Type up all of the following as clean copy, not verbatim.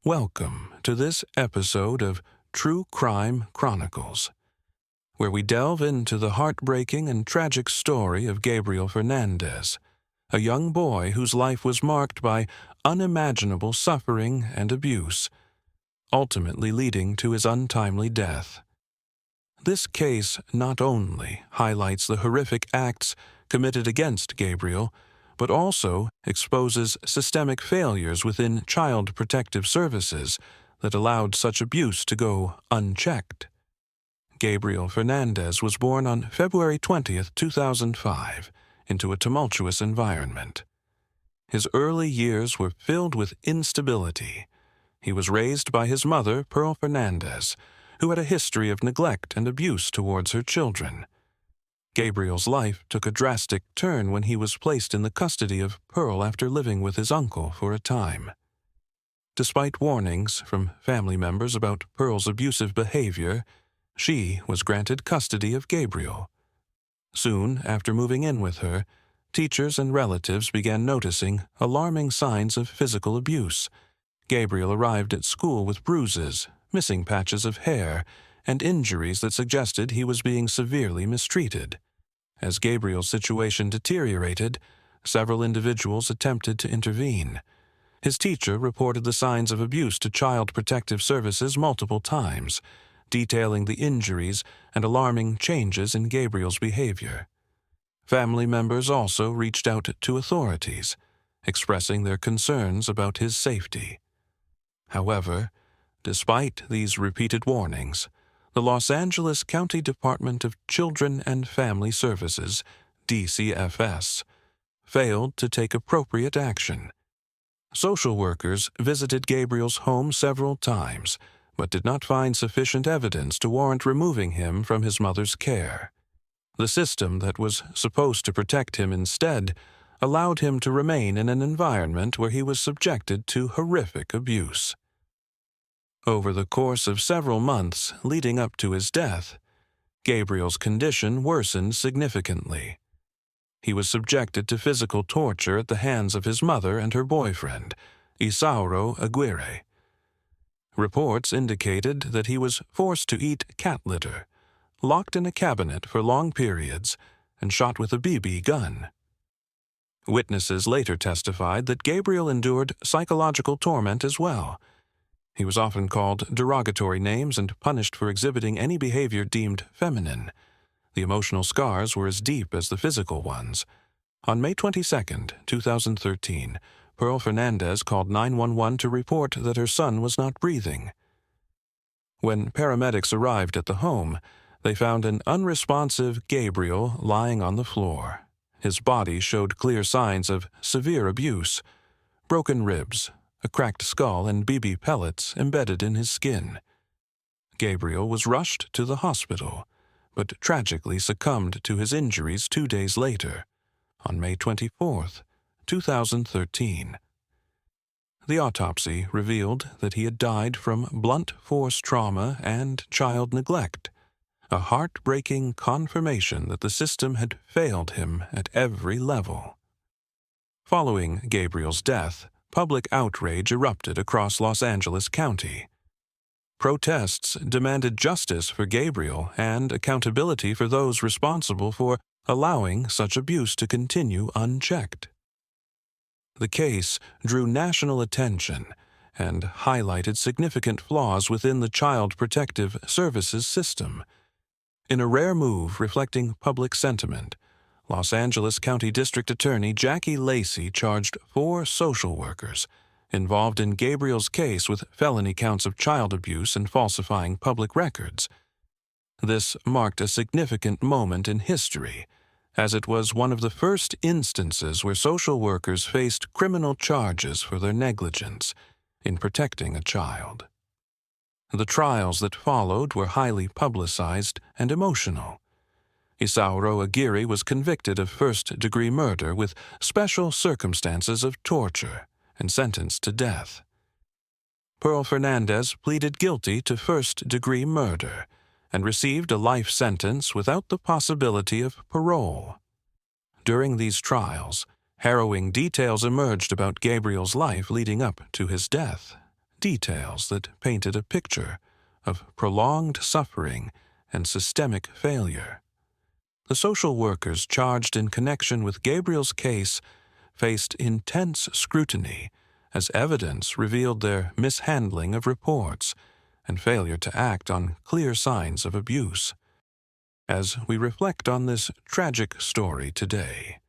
Welcome to this episode of True Crime Chronicles, where we delve into the heartbreaking and tragic story of Gabriel Fernandez, a young boy whose life was marked by unimaginable suffering and abuse, ultimately leading to his untimely death. This case not only highlights the horrific acts committed against Gabriel, but also exposes systemic failures within child protective services that allowed such abuse to go unchecked. Gabriel Fernandez was born on February 20, 2005, into a tumultuous environment. His early years were filled with instability. He was raised by his mother, Pearl Fernandez, who had a history of neglect and abuse towards her children. Gabriel's life took a drastic turn when he was placed in the custody of Pearl after living with his uncle for a time. Despite warnings from family members about Pearl's abusive behavior, she was granted custody of Gabriel. Soon after moving in with her, teachers and relatives began noticing alarming signs of physical abuse. Gabriel arrived at school with bruises, missing patches of hair, and injuries that suggested he was being severely mistreated. As Gabriel's situation deteriorated, several individuals attempted to intervene. His teacher reported the signs of abuse to Child Protective Services multiple times, detailing the injuries and alarming changes in Gabriel's behavior. Family members also reached out to authorities, expressing their concerns about his safety. However, despite these repeated warnings, the Los Angeles County Department of Children and Family Services, DCFS, failed to take appropriate action. Social workers visited Gabriel's home several times, but did not find sufficient evidence to warrant removing him from his mother's care. The system that was supposed to protect him instead allowed him to remain in an environment where he was subjected to horrific abuse. Over the course of several months leading up to his death, Gabriel's condition worsened significantly. He was subjected to physical torture at the hands of his mother and her boyfriend, Isauro Aguirre. Reports indicated that he was forced to eat cat litter, locked in a cabinet for long periods, and shot with a BB gun. Witnesses later testified that Gabriel endured psychological torment as well. He was often called derogatory names and punished for exhibiting any behavior deemed feminine. The emotional scars were as deep as the physical ones. On May 22, 2013, Pearl Fernandez called 911 to report that her son was not breathing. When paramedics arrived at the home, they found an unresponsive Gabriel lying on the floor. His body showed clear signs of severe abuse: broken ribs, a cracked skull, and BB pellets embedded in his skin. Gabriel was rushed to the hospital, but tragically succumbed to his injuries 2 days later, on May 24, 2013. The autopsy revealed that he had died from blunt force trauma and child neglect, a heartbreaking confirmation that the system had failed him at every level. Following Gabriel's death, public outrage erupted across Los Angeles County. Protests demanded justice for Gabriel and accountability for those responsible for allowing such abuse to continue unchecked. The case drew national attention and highlighted significant flaws within the Child Protective Services system. In a rare move reflecting public sentiment, Los Angeles County District Attorney Jackie Lacey charged 4 social workers involved in Gabriel's case with felony counts of child abuse and falsifying public records. This marked a significant moment in history, as it was one of the first instances where social workers faced criminal charges for their negligence in protecting a child. The trials that followed were highly publicized and emotional. Isauro Aguirre was convicted of first-degree murder with special circumstances of torture and sentenced to death. Pearl Fernandez pleaded guilty to first-degree murder and received a life sentence without the possibility of parole. During these trials, harrowing details emerged about Gabriel's life leading up to his death. details that painted a picture of prolonged suffering and systemic failure. The social workers charged in connection with Gabriel's case faced intense scrutiny as evidence revealed their mishandling of reports and failure to act on clear signs of abuse. As we reflect on this tragic story today,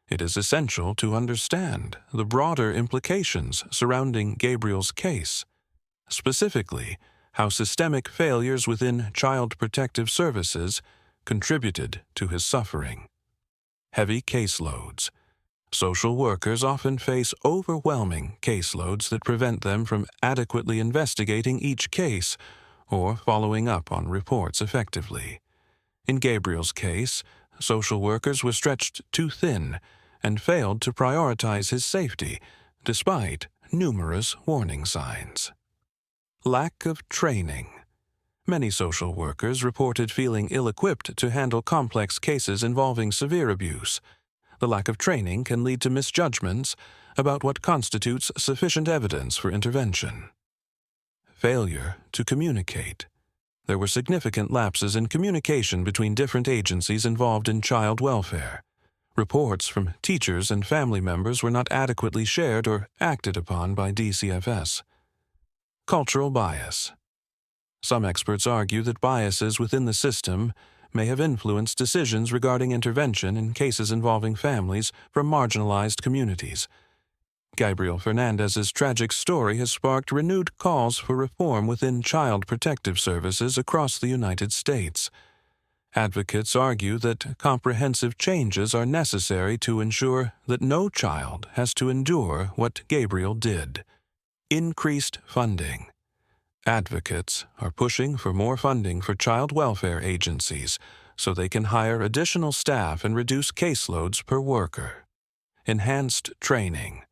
it is essential to understand the broader implications surrounding Gabriel's case, specifically how systemic failures within child protective services contributed to his suffering. Heavy caseloads. Social workers often face overwhelming caseloads that prevent them from adequately investigating each case or following up on reports effectively. In Gabriel's case, social workers were stretched too thin and failed to prioritize his safety, despite numerous warning signs. Lack of training. Many social workers reported feeling ill-equipped to handle complex cases involving severe abuse. The lack of training can lead to misjudgments about what constitutes sufficient evidence for intervention. Failure to communicate. There were significant lapses in communication between different agencies involved in child welfare. Reports from teachers and family members were not adequately shared or acted upon by DCFS. Cultural bias. Some experts argue that biases within the system may have influenced decisions regarding intervention in cases involving families from marginalized communities. Gabriel Fernandez's tragic story has sparked renewed calls for reform within child protective services across the United States. Advocates argue that comprehensive changes are necessary to ensure that no child has to endure what Gabriel did. Increased funding. Advocates are pushing for more funding for child welfare agencies so they can hire additional staff and reduce caseloads per worker. Enhanced training.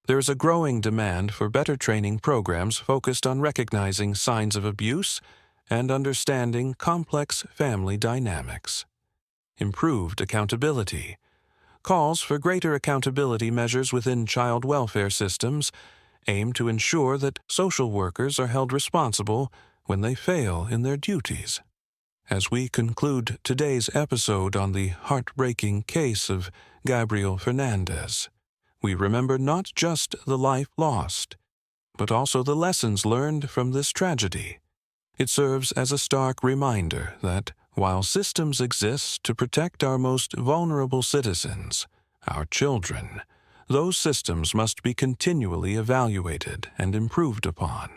There is a growing demand for better training programs focused on recognizing signs of abuse and understanding complex family dynamics. Improved accountability. Calls for greater accountability measures within child welfare systems aim to ensure that social workers are held responsible when they fail in their duties. As we conclude today's episode on the heartbreaking case of Gabriel Fernandez, we remember not just the life lost, but also the lessons learned from this tragedy. It serves as a stark reminder that, while systems exist to protect our most vulnerable citizens, our children, those systems must be continually evaluated and improved upon.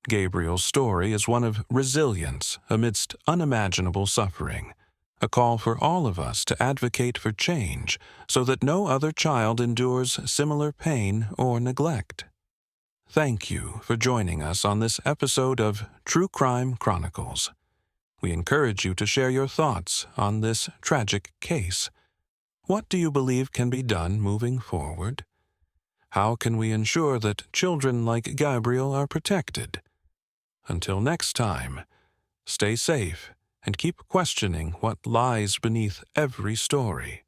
Gabriel's story is one of resilience amidst unimaginable suffering, a call for all of us to advocate for change so that no other child endures similar pain or neglect. Thank you for joining us on this episode of True Crime Chronicles. We encourage you to share your thoughts on this tragic case. What do you believe can be done moving forward? How can we ensure that children like Gabriel are protected? Until next time, stay safe and keep questioning what lies beneath every story.